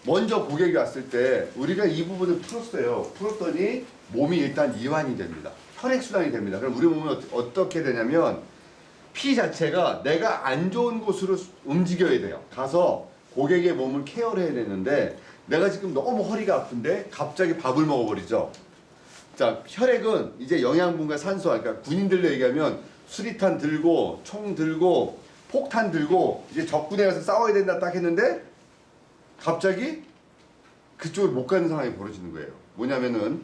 먼저 고객이 왔을 때 우리가 이 부분을 풀었어요. 풀었더니 몸이 일단 이완이 됩니다. 혈액순환이 됩니다. 그럼 우리 몸은 어떻게 되냐면 피 자체가 내가 안 좋은 곳으로 움직여야 돼요. 가서 고객의 몸을 케어를 해야 되는데 내가 지금 너무 허리가 아픈데 갑자기 밥을 먹어버리죠. 자, 혈액은 이제 영양분과 산소, 그러니까 군인들로 얘기하면 수리탄 들고 총 들고 폭탄 들고 이제 적군에 가서 싸워야 된다 딱 했는데 갑자기 그쪽을 못 가는 상황이 벌어지는 거예요. 뭐냐면은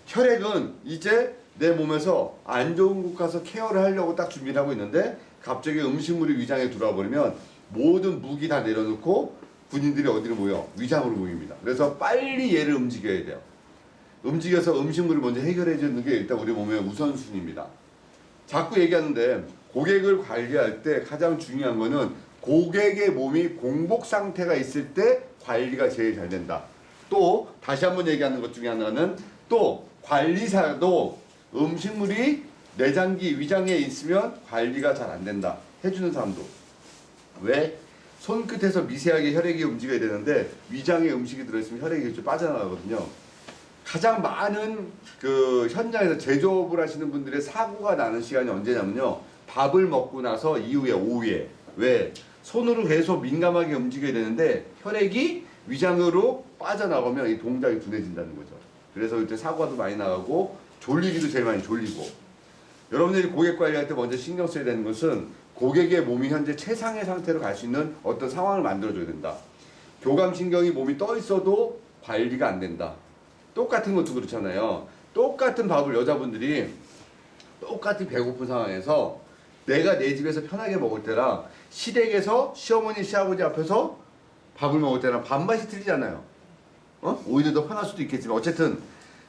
혈액은 이제 내 몸에서 안 좋은 곳 가서 케어를 하려고 딱 준비를 하고 있는데 갑자기 음식물이 위장에 들어와 버리면 모든 무기 다 내려놓고 군인들이 어디로 모여? 위장으로 모입니다. 그래서 빨리 얘를 움직여야 돼요. 움직여서 음식물을 먼저 해결해 주는 게 일단 우리 몸의 우선순위입니다. 자꾸 얘기하는데 고객을 관리할 때 가장 중요한 거는 고객의 몸이 공복 상태가 있을 때 관리가 제일 잘 된다. 또 다시 한번 얘기하는 것 중에 하나는 또 관리사도 음식물이 내장기, 위장에 있으면 관리가 잘 안 된다. 해주는 사람도. 왜? 손끝에서 미세하게 혈액이 움직여야 되는데 위장에 음식이 들어있으면 혈액이 좀 빠져나가거든요. 가장 많은 그 현장에서 제조업을 하시는 분들의 사고가 나는 시간이 언제냐면요. 밥을 먹고 나서 이후에 오후에. 왜? 손으로 계속 민감하게 움직여야 되는데 혈액이 위장으로 빠져나가면 이 동작이 둔해진다는 거죠. 그래서 이때 사고도 많이 나가고 졸리기도 제일 많이 졸리고. 여러분들이 고객 관리할 때 먼저 신경 써야 되는 것은 고객의 몸이 현재 최상의 상태로 갈 수 있는 어떤 상황을 만들어줘야 된다. 교감신경이 몸이 떠 있어도 관리가 안 된다. 똑같은 것도 그렇잖아요. 똑같은 밥을 여자분들이 똑같이 배고픈 상황에서 내가 내 집에서 편하게 먹을 때랑 시댁에서 시어머니 시아버지 앞에서 밥을 먹을 때랑 밥맛이 틀리잖아요. 오히려 더 편할 수도 있겠지만 어쨌든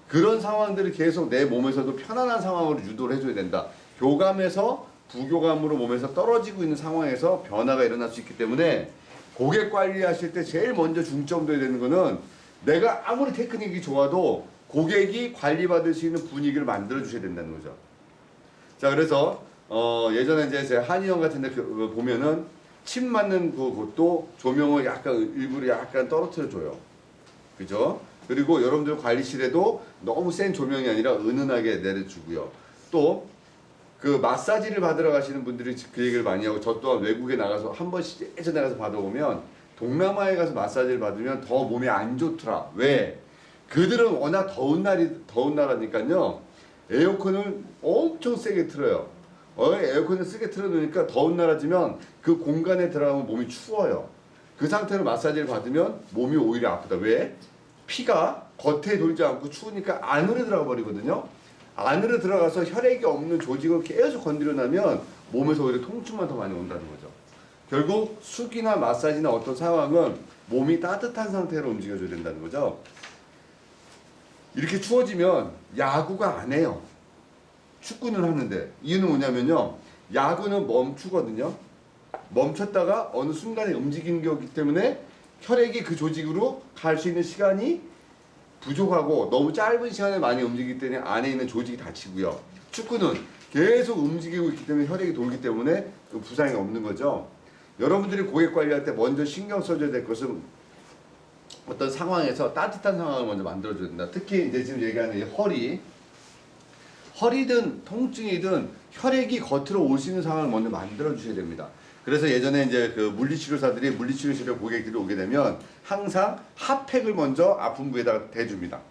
그런 상황들을 계속 내 몸에서도 편안한 상황으로 유도를 해줘야 된다. 교감에서 부교감으로 몸에서 떨어지고 있는 상황에서 변화가 일어날 수 있기 때문에 고객 관리하실 때 제일 먼저 중점 둬야 되는 거는 내가 아무리 테크닉이 좋아도 고객이 관리받을 수 있는 분위기를 만들어 주셔야 된다는 거죠. 자, 그래서 예전에 이제 제 한의원 같은 데 보면은 침 맞는 그것도 조명을 약간 일부러 약간 떨어뜨려 줘요. 그죠? 그리고 여러분들 관리실에도 너무 센 조명이 아니라 은은하게 내려주고요. 또 그 마사지를 받으러 가시는 분들이 그 얘기를 많이 하고 저 또한 외국에 나가서 한 번씩 예전에 가서 받아보면 동남아에 가서 마사지를 받으면 더 몸에 안 좋더라. 왜? 그들은 워낙 더운 나라니까요. 에어컨을 엄청 세게 틀어요. 에어컨을 세게 틀어놓으니까 더운 나라지만 그 공간에 들어가면 몸이 추워요. 그 상태로 마사지를 받으면 몸이 오히려 아프다. 왜? 피가 겉에 돌지 않고 추우니까 안으로 들어가 버리거든요. 안으로 들어가서 혈액이 없는 조직을 계속 건드려 나면 몸에서 오히려 통증만 더 많이 온다는 거죠. 결국 숙이나 마사지나 어떤 상황은 몸이 따뜻한 상태로 움직여줘야 된다는 거죠. 이렇게 추워지면 야구가 안 해요. 축구는 하는데 이유는 뭐냐면요. 야구는 멈추거든요. 멈췄다가 어느 순간에 움직이는 거기 때문에 혈액이 그 조직으로 갈 수 있는 시간이 부족하고 너무 짧은 시간에 많이 움직이기 때문에 안에 있는 조직이 다치고요. 축구는 계속 움직이고 있기 때문에 혈액이 돌기 때문에 부상이 없는 거죠. 여러분들이 고객 관리할 때 먼저 신경 써줘야 될 것은 어떤 상황에서 따뜻한 상황을 먼저 만들어줘야 된다. 특히 이제 지금 얘기하는 이 허리든 통증이든 혈액이 겉으로 올 수 있는 상황을 먼저 만들어 주셔야 됩니다. 그래서 예전에 이제 그 물리치료사들이 물리치료실에 고객들이 오게 되면 항상 핫팩을 먼저 아픈 부위에다가 대줍니다.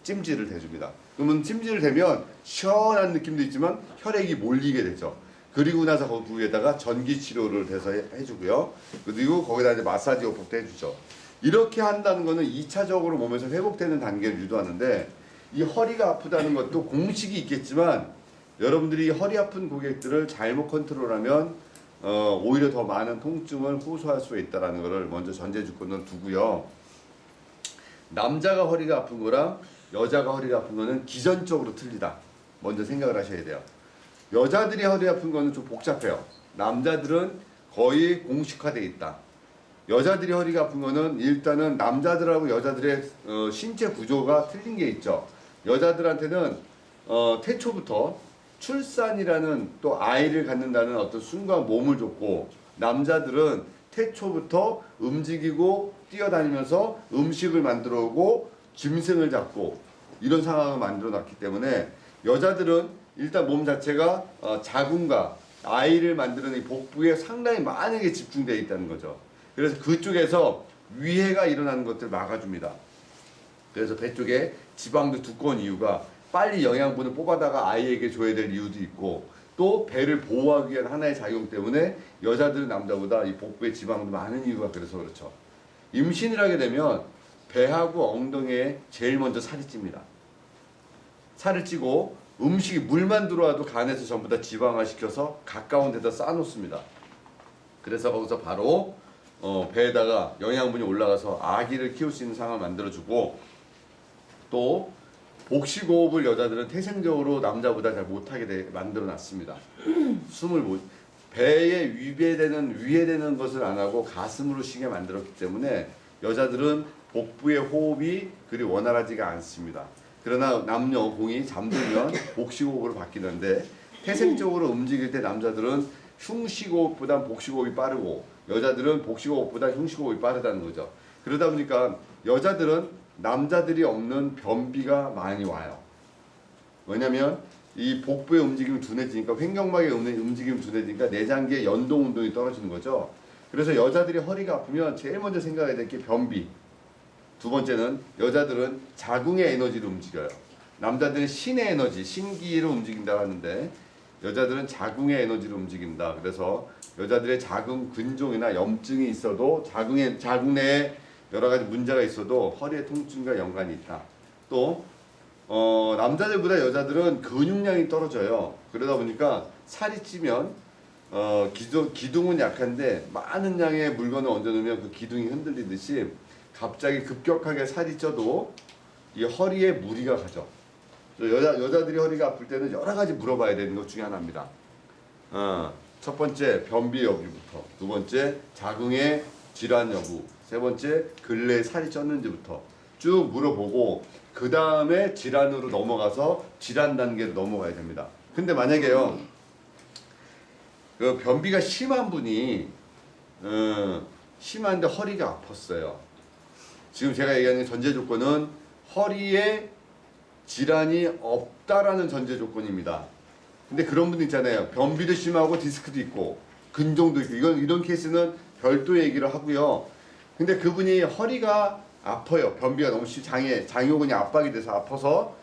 찜질을 대줍니다. 그러면 찜질을 대면 시원한 느낌도 있지만 혈액이 몰리게 되죠. 그리고 나서 그 부위에다가 전기 치료를 대서 해주고요. 그리고 거기다 이제 마사지 요법도 해주죠. 이렇게 한다는 거는 2차적으로 몸에서 회복되는 단계를 유도하는데 이 허리가 아프다는 것도 공식이 있겠지만 여러분들이 허리 아픈 고객들을 잘못 컨트롤하면 오히려 더 많은 통증을 호소할 수 있다는 것을 먼저 전제 조건은 두고요. 남자가 허리가 아픈 거랑 여자가 허리가 아픈 거는 기전적으로 틀리다. 먼저 생각을 하셔야 돼요. 여자들이 허리 아픈 거는 좀 복잡해요. 남자들은 거의 공식화되어 있다. 여자들이 허리가 아픈 거는 일단은 남자들하고 여자들의 신체 구조가 틀린 게 있죠. 여자들한테는 태초부터 출산이라는 또 아이를 갖는다는 어떤 순간 몸을 줬고 남자들은 태초부터 움직이고 뛰어다니면서 음식을 만들어 오고 짐승을 잡고 이런 상황을 만들어 놨기 때문에 여자들은 일단 몸 자체가 자궁과 아이를 만드는 이 복부에 상당히 많은 게 집중되어 있다는 거죠. 그래서 그쪽에서 위해가 일어나는 것들을 막아줍니다. 그래서 배 쪽에 지방도 두꺼운 이유가 빨리 영양분을 뽑아다가 아이에게 줘야 될 이유도 있고, 또 배를 보호하기 위한 하나의 작용 때문에 여자들은 남자보다 이 복부에 지방도 많은 이유가 그래서 그렇죠. 임신을 하게 되면 배하고 엉덩이에 제일 먼저 살이 찝니다. 살을 찌고 음식이 물만 들어와도 간에서 전부 다 지방화 시켜서 가까운 데다 쌓아놓습니다. 그래서 거기서 바로 배에다가 영양분이 올라가서 아기를 키울 수 있는 상황을 만들어주고, 또 복식호흡을 여자들은 태생적으로 남자보다 잘 못하게 만들어놨습니다. 숨을 못, 배에 위배되는 것을 안 하고 가슴으로 쉬게 만들었기 때문에 여자들은 복부의 호흡이 그리 원활하지가 않습니다. 그러나 남녀 공이 잠들면 복식호흡으로 바뀌는데, 태생적으로 움직일 때 남자들은 흉식호흡보다 복식호흡이 빠르고 여자들은 복식호흡보다 흉식호흡이 빠르다는 거죠. 그러다 보니까 여자들은 남자들이 없는 변비가 많이 와요. 왜냐면 이 복부의 움직임이 둔해지니까, 횡격막의 움직임이 둔해지니까 내장기의 연동 운동이 떨어지는 거죠. 그래서 여자들이 허리가 아프면 제일 먼저 생각해야 될 게 변비. 두 번째는 여자들은 자궁의 에너지로 움직여요. 남자들은 신의 에너지, 신기로 움직인다고 하는데 여자들은 자궁의 에너지로 움직인다. 그래서 여자들의 자궁 근종이나 염증이 있어도 자궁 내에 여러 가지 문제가 있어도 허리의 통증과 연관이 있다. 또 남자들보다 여자들은 근육량이 떨어져요. 그러다 보니까 살이 찌면 기둥은 약한데 많은 양의 물건을 얹어놓으면 그 기둥이 흔들리듯이 갑자기 급격하게 살이 쪄도 이 허리에 무리가 가죠. 여자들이 허리가 아플 때는 여러 가지 물어봐야 되는 것 중에 하나입니다. 첫 번째 변비 여부부터, 두 번째 자궁의 질환 여부, 세 번째 근래에 살이 쪘는지부터 쭉 물어보고 그 다음에 질환으로 넘어가서 질환 단계로 넘어가야 됩니다. 근데 만약에요, 그 변비가 심한 분이 심한데 허리가 아팠어요. 지금 제가 얘기하는 전제 조건은 허리에 질환이 없다라는 전제 조건입니다. 근데 그런 분들 있잖아요. 변비도 심하고 디스크도 있고 근종도 있고, 이런 케이스는 별도 얘기를 하고요. 근데 그분이 허리가 아파요. 변비가 너무 장요근이 압박이 돼서 아파서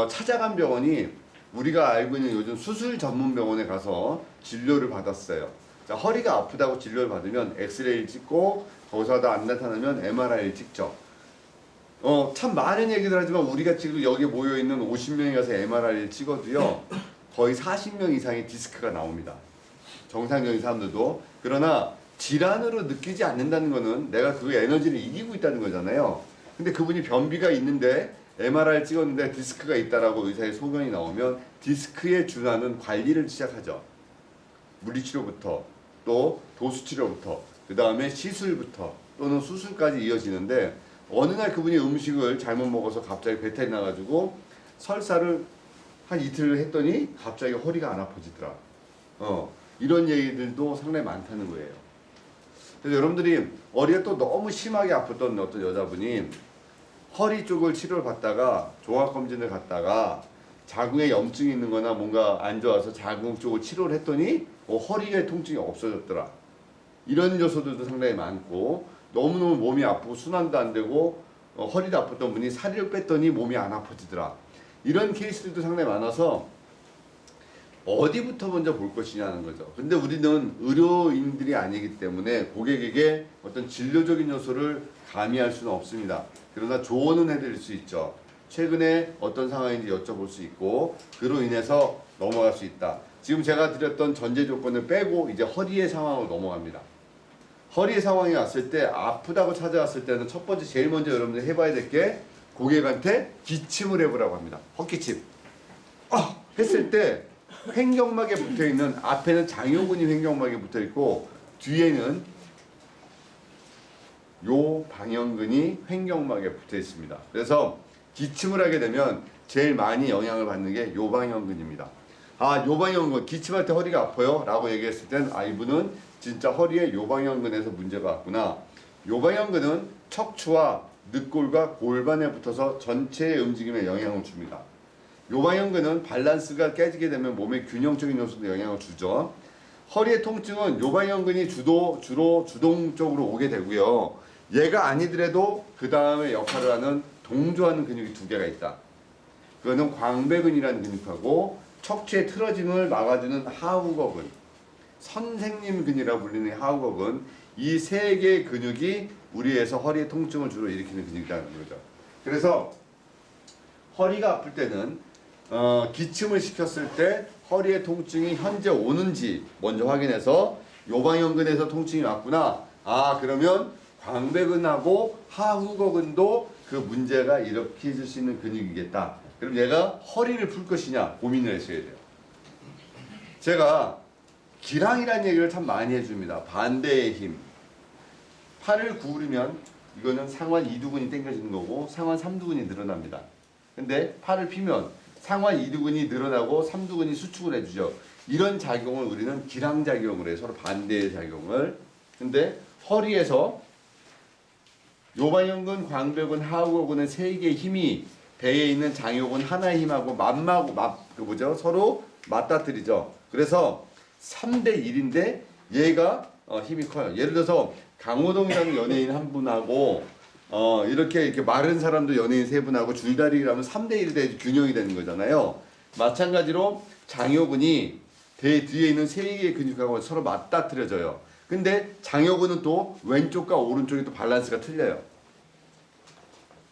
찾아간 병원이 우리가 알고 있는 요즘 수술 전문 병원에 가서 진료를 받았어요. 자, 허리가 아프다고 진료를 받으면 엑스레이를 찍고 거기서 안 나타나면 MRI를 찍죠. 참 많은 얘기들 하지만 우리가 지금 여기 모여있는 50명이 가서 MRI를 찍어도요 거의 40명 이상의 디스크가 나옵니다. 정상적인 사람들도. 그러나 질환으로 느끼지 않는다는 거는 내가 그 에너지를 이기고 있다는 거잖아요. 근데 그분이 변비가 있는데 MRI를 찍었는데 디스크가 있다라고 의사의 소견이 나오면 디스크에 준하는 관리를 시작하죠. 물리치료부터, 또 도수치료부터, 그 다음에 시술부터, 또는 수술까지 이어지는데, 어느 날 그분이 음식을 잘못 먹어서 갑자기 배탈이 나가지고 설사를 한 이틀 했더니 갑자기 허리가 안 아파지더라. 이런 얘기들도 상당히 많다는 거예요. 그래서 여러분들이 어리에 또 너무 심하게 아팠던 어떤 여자분이 허리 쪽을 치료를 받다가 종합검진을 갔다가 자궁에 염증이 있는 거나 뭔가 안 좋아서 자궁 쪽을 치료를 했더니 허리에 통증이 없어졌더라. 이런 요소들도 상당히 많고, 너무너무 몸이 아프고 순환도 안 되고 허리도 아팠던 분이 살을 뺐더니 몸이 안 아파지더라. 이런 케이스들도 상당히 많아서 어디부터 먼저 볼 것이냐는 거죠. 근데 우리는 의료인들이 아니기 때문에 고객에게 어떤 진료적인 요소를 가미할 수는 없습니다. 그러나 조언은 해드릴 수 있죠. 최근에 어떤 상황인지 여쭤볼 수 있고, 그로 인해서 넘어갈 수 있다. 지금 제가 드렸던 전제 조건을 빼고 이제 허리의 상황으로 넘어갑니다. 허리의 상황이 왔을 때, 아프다고 찾아왔을 때는 첫 번째 제일 먼저 여러분들이 해봐야 될 게 고객한테 기침을 해보라고 합니다. 헛기침. 했을 때 횡격막에 붙어있는, 앞에는 장요근이 횡격막에 붙어있고 뒤에는 요 방형근이 횡격막에 붙어있습니다. 그래서 기침을 하게 되면 제일 많이 영향을 받는 게 요 방형근입니다. 아, 요방형근 기침할 때 허리가 아파요 라고 얘기했을 땐 아, 이분은 진짜 허리에 요방형근에서 문제가 왔구나. 요방형근은 척추와 늑골과 골반에 붙어서 전체의 움직임에 영향을 줍니다. 요방형근은 밸런스가 깨지게 되면 몸의 균형적인 요소도 영향을 주죠. 허리의 통증은 요방형근이 주로 주동 쪽으로 오게 되고요. 얘가 아니더라도 그 다음에 역할을 하는 동조하는 근육이 두 개가 있다. 그거는 광배근이라는 근육하고 척추의 틀어짐을 막아주는 하우거근, 선생님근이라고 불리는 하우거근, 이 세 개의 근육이 우리에서 허리의 통증을 주로 일으키는 근육이라는 거죠. 그래서 허리가 아플 때는 기침을 시켰을 때 허리의 통증이 현재 오는지 먼저 확인해서 요방형근에서 통증이 왔구나. 아, 그러면 광배근하고 하후거근도 그 문제가 일으킬 수 있는 근육이겠다. 그럼 얘가 허리를 풀 것이냐 고민을 하셔야 돼요. 제가 기랑이라는 얘기를 참 많이 해줍니다. 반대의 힘. 팔을 구부리면 이거는 상완 2두근이 당겨지는 거고 상완 3두근이 늘어납니다. 근데 팔을 피면 상완 2두근이 늘어나고 3두근이 수축을 해주죠. 이런 작용을 우리는 기랑작용을 해요. 서로 반대의 작용을. 근데 허리에서 요방형근, 광배근, 하우거근의 세 개의 힘이 배에 있는 장요근 하나의 힘하고 서로 맞닥뜨리죠. 그래서 3대 1인데 얘가 힘이 커요. 예를 들어서 강호동이라는 연예인 한 분하고 이렇게 마른 사람도 연예인 세 분하고 줄다리기라면 3대 1대 균형이 되는 거잖아요. 마찬가지로 장요근이 배 뒤에 있는 세 개의 근육하고 서로 맞닥뜨려져요. 근데 장요근은 또 왼쪽과 오른쪽이 또 밸런스가 틀려요.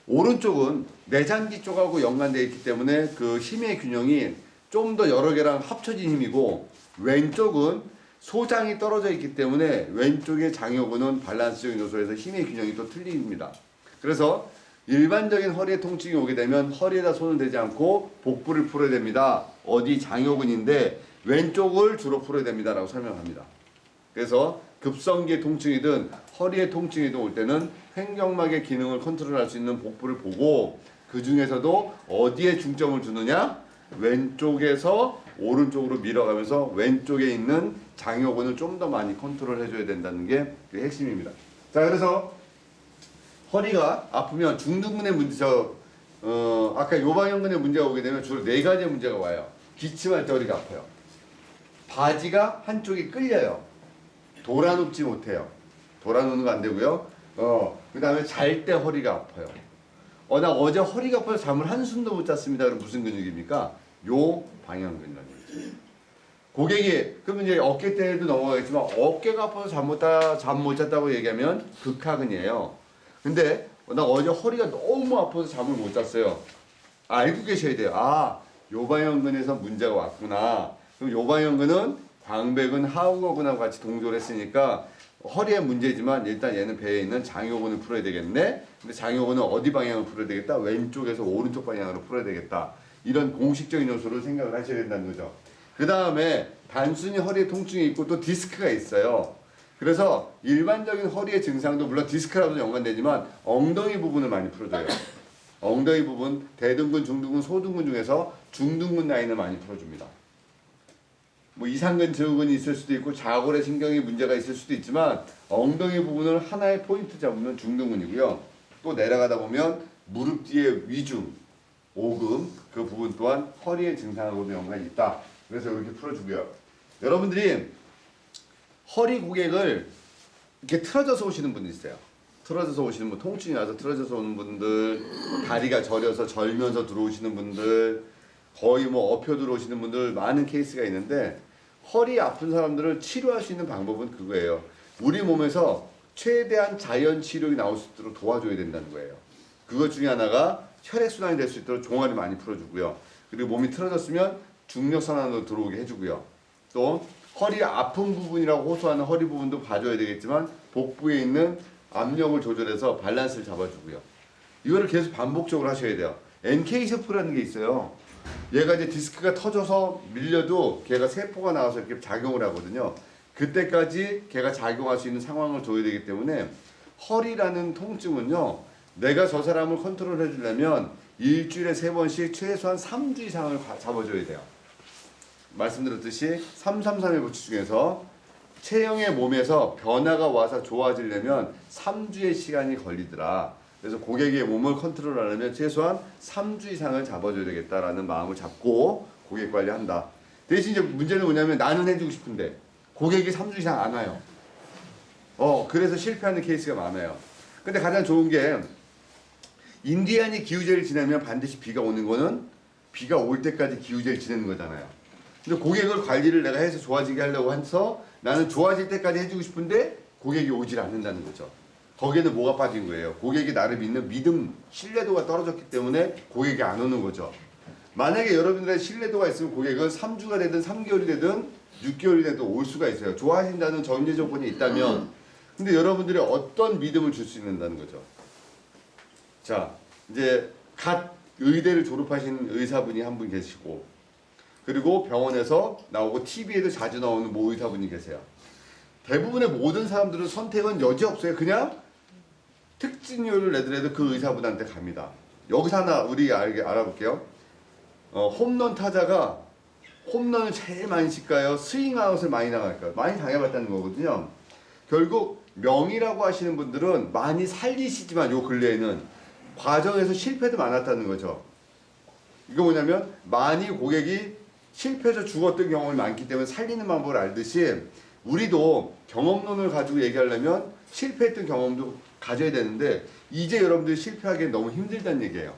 오른쪽은 내장기 쪽하고 연관되어 있기 때문에 그 힘의 균형이 좀 더 여러 개랑 합쳐진 힘이고, 왼쪽은 소장이 떨어져 있기 때문에 왼쪽의 장요근은 밸런스적인 요소에서 힘의 균형이 또 틀립니다. 그래서 일반적인 허리에 통증이 오게 되면 허리에다 손을 대지 않고 복부를 풀어야 됩니다. 어디 장요근인데 왼쪽을 주로 풀어야 됩니다 라고 설명합니다. 그래서 급성기의 통증이든 허리의 통증이든 올 때는 횡격막의 기능을 컨트롤할 수 있는 복부를 보고, 그 중에서도 어디에 중점을 두느냐, 왼쪽에서 오른쪽으로 밀어가면서 왼쪽에 있는 장요근을 좀 더 많이 컨트롤 해줘야 된다는 게 그 핵심입니다. 자, 그래서 허리가 아프면 중둔근의 문제, 아까 요방형근의 문제가 오게 되면 주로 네 가지의 문제가 와요. 기침할 때 허리가 아파요. 바지가 한쪽이 끌려요. 돌아눕지 못해요. 돌아누는 거 안 되고요. 그 다음에 잘 때 허리가 아파요. 나 어제 허리가 아파서 잠을 한숨도 못 잤습니다. 그럼 무슨 근육입니까? 요 방향근이라는 거죠. 고객이, 그러면 이제 어깨 때도 넘어가겠지만, 어깨가 아파서 잠 못 잤다고 얘기하면 극하근이에요. 근데 나 어제 허리가 너무 아파서 잠을 못 잤어요. 알고 계셔야 돼요. 아, 요방형근에서 문제가 왔구나. 그럼 요방형근은 광배근, 하우거근하고 같이 동조를 했으니까 허리의 문제지만 일단 얘는 배에 있는 장요근을 풀어야 되겠네. 근데 장요근은 어디 방향을 풀어야 되겠다? 왼쪽에서 오른쪽 방향으로 풀어야 되겠다. 이런 공식적인 요소를 생각을 하셔야 된다는 거죠. 그 다음에 단순히 허리에 통증이 있고 또 디스크가 있어요. 그래서 일반적인 허리의 증상도 물론 디스크라도 연관되지만 엉덩이 부분을 많이 풀어줘요. 엉덩이 부분, 대둔근, 중둔근, 소둔근 중에서 중둔근 라인을 많이 풀어줍니다. 뭐 이상근, 저근이 있을 수도 있고 좌골의 신경이 문제가 있을 수도 있지만 엉덩이 부분을 하나의 포인트 잡으면 중둔근이고요. 또 내려가다 보면 무릎 뒤에 위중, 오금 그 부분 또한 허리의 증상하고도 연관이 있다. 그래서 이렇게 풀어주고요. 여러분들이 허리 고객을 이렇게 틀어져서 오시는 분들 있어요. 틀어져서 오시는 분, 통증이 나서 틀어져서 오는 분들, 다리가 저려서 절면서 들어오시는 분들, 거의 뭐 엎혀 들어오시는 분들 많은 케이스가 있는데, 허리 아픈 사람들을 치료할 수 있는 방법은 그거예요. 우리 몸에서 최대한 자연 치료가 나올 수 있도록 도와줘야 된다는 거예요. 그것 중에 하나가 혈액순환이 될 수 있도록 종아리 많이 풀어주고요. 그리고 몸이 틀어졌으면 중력선환으로 들어오게 해주고요. 또 허리 아픈 부분이라고 호소하는 허리 부분도 봐줘야 되겠지만 복부에 있는 압력을 조절해서 밸런스를 잡아주고요. 이거를 계속 반복적으로 하셔야 돼요. NK세포라는 게 있어요. 얘가 이제 디스크가 터져서 밀려도 걔가 세포가 나와서 이렇게 작용을 하거든요. 그때까지 걔가 작용할 수 있는 상황을 줘야 되기 때문에 허리라는 통증은요, 내가 저 사람을 컨트롤 해주려면 일주일에 3번씩 최소한 3주 이상을 잡아줘야 돼요. 말씀드렸듯이 333의 법칙 중에서 체형의 몸에서 변화가 와서 좋아지려면 3주의 시간이 걸리더라. 그래서 고객의 몸을 컨트롤하려면 최소한 3주 이상을 잡아줘야 되겠다라는 마음을 잡고 고객 관리한다. 대신 이제 문제는 뭐냐면 나는 해주고 싶은데 고객이 3주 이상 안 와요. 그래서 실패하는 케이스가 많아요. 근데 가장 좋은 게 인디안이 기우제를 지내면 반드시 비가 오는 거는 비가 올 때까지 기우제를 지내는 거잖아요. 근데 고객을 관리를 내가 해서 좋아지게 하려고 해서 나는 좋아질 때까지 해주고 싶은데 고객이 오질 않는다는 거죠. 거기에는 뭐가 빠진 거예요? 고객이 나를 믿는 믿음, 신뢰도가 떨어졌기 때문에 고객이 안 오는 거죠. 만약에 여러분들의 신뢰도가 있으면 고객은 3주가 되든 3개월이 되든 6개월이 되든 올 수가 있어요. 좋아하신다는 전제 조건이 있다면. 근데 여러분들이 어떤 믿음을 줄 수 있는다는 거죠. 자, 이제 갓 의대를 졸업하신 의사분이 한 분 계시고, 그리고 병원에서 나오고 TV에도 자주 나오는 모 의사분이 계세요. 대부분의 모든 사람들은 선택은 여지없어요. 그냥 특진료를 내더라도 그 의사분한테 갑니다. 여기서 하나 우리 알아볼게요. 홈런 타자가 홈런을 제일 많이 칠까요? 스윙아웃을 많이 나갈까요? 많이 당해봤다는 거거든요. 결국 명의라고 하시는 분들은 많이 살리시지만 요 근래에는 과정에서 실패도 많았다는 거죠. 이거 뭐냐면 많이 고객이 실패해서 죽었던 경험이 많기 때문에 살리는 방법을 알듯이 우리도 경험론을 가지고 얘기하려면 실패했던 경험도 가져야 되는데 이제 여러분들이 실패하기엔 너무 힘들다는 얘기예요.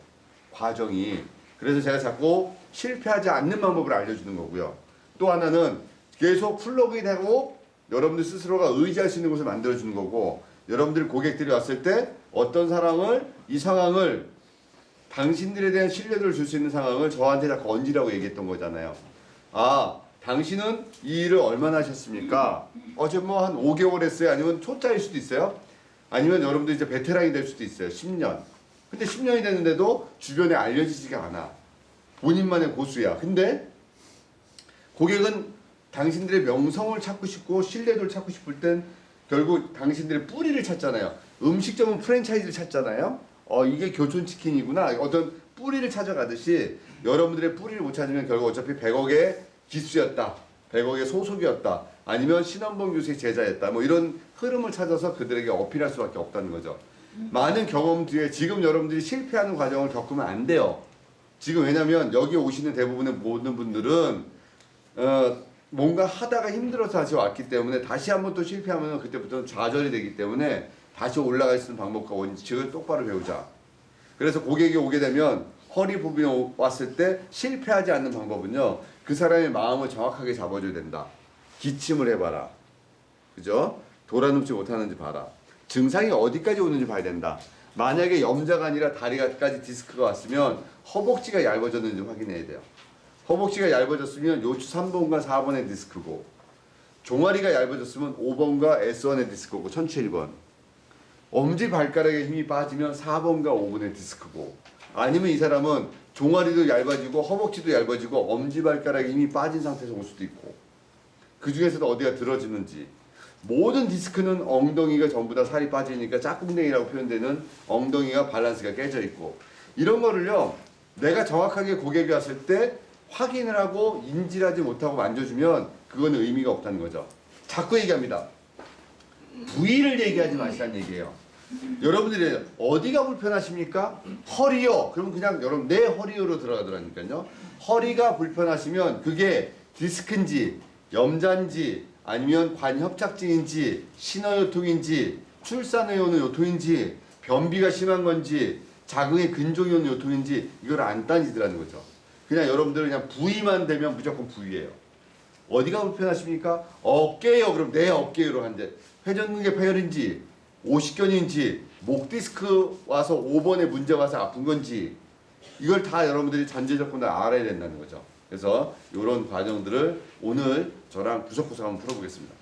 과정이. 그래서 제가 자꾸 실패하지 않는 방법을 알려주는 거고요. 또 하나는 계속 플러그인하고 여러분들 스스로가 의지할 수 있는 곳을 만들어주는 거고, 여러분들 고객들이 왔을 때 어떤 이 상황을 당신들에 대한 신뢰도를 줄 수 있는 상황을 저한테 자꾸 얹으라고 얘기했던 거잖아요. 당신은 이 일을 얼마나 하셨습니까? 어제 뭐 한 5개월 했어요? 아니면 초짜일 수도 있어요? 아니면 여러분들 이제 베테랑이 될 수도 있어요. 10년. 근데 10년이 됐는데도 주변에 알려지지가 않아. 본인만의 고수야. 근데 고객은 당신들의 명성을 찾고 싶고 신뢰도를 찾고 싶을 땐 결국 당신들의 뿌리를 찾잖아요. 음식점은 프랜차이즈를 찾잖아요. 이게 교촌치킨이구나. 어떤 뿌리를 찾아가듯이 여러분들의 뿌리를 못 찾으면 결국 어차피 100억의 기수였다. 100억의 소속이었다. 아니면 신원범 교수의 제자였다. 뭐 이런 흐름을 찾아서 그들에게 어필할 수밖에 없다는 거죠. 많은 경험 뒤에 지금 여러분들이 실패하는 과정을 겪으면 안 돼요. 지금 왜냐면 여기 오시는 대부분의 모든 분들은 뭔가 하다가 힘들어서 다시 왔기 때문에 다시 한번 또 실패하면 그때부터는 좌절이 되기 때문에 다시 올라갈 수 있는 방법과 원칙을 똑바로 배우자. 그래서 고객이 오게 되면 허리 부분이 왔을 때 실패하지 않는 방법은요. 그 사람의 마음을 정확하게 잡아줘야 된다. 기침을 해봐라. 그죠? 돌아눕지 못하는지 봐라. 증상이 어디까지 오는지 봐야 된다. 만약에 염자가 아니라 다리까지 디스크가 왔으면 허벅지가 얇아졌는지 확인해야 돼요. 허벅지가 얇아졌으면 요추 3번과 4번의 디스크고, 종아리가 얇아졌으면 5번과 S1의 디스크고, 천추 1번. 엄지발가락에 힘이 빠지면 4번과 5번의 디스크고, 아니면 이 사람은 종아리도 얇아지고 허벅지도 얇아지고 엄지발가락에 힘이 빠진 상태에서 올 수도 있고, 그 중에서도 어디가 들어지는지. 모든 디스크는 엉덩이가 전부 다 살이 빠지니까 짝꿍댕이라고 표현되는 엉덩이가 밸런스가 깨져 있고, 이런 거를요 내가 정확하게 고객이 왔을 때 확인을 하고 인지하지 못하고 만져주면 그거는 의미가 없다는 거죠. 자꾸 얘기합니다. 부위를 얘기하지 마시라는 얘기예요. 여러분들이 어디가 불편하십니까? 허리요. 그럼 그냥 여러분 내 허리요로 들어가더라니까요. 허리가 불편하시면 그게 디스크인지 염자인지 아니면 관협착증인지 신어요통인지 출산에 오는 요통인지 변비가 심한 건지 자궁의 근종이 오는 요통인지 이걸 안 따지더라는 거죠. 그냥 여러분들은 그냥 부위만 되면 무조건 부위예요. 어디가 불편하십니까? 어깨요. 그럼 내 어깨로 한대. 회전근개 파열인지 오십견인지 목 디스크 와서 5번에 문제 와서 아픈 건지 이걸 다 여러분들이 전제 조건을 알아야 된다는 거죠. 그래서 이런 과정들을 오늘 저랑 구석구석 한번 풀어보겠습니다.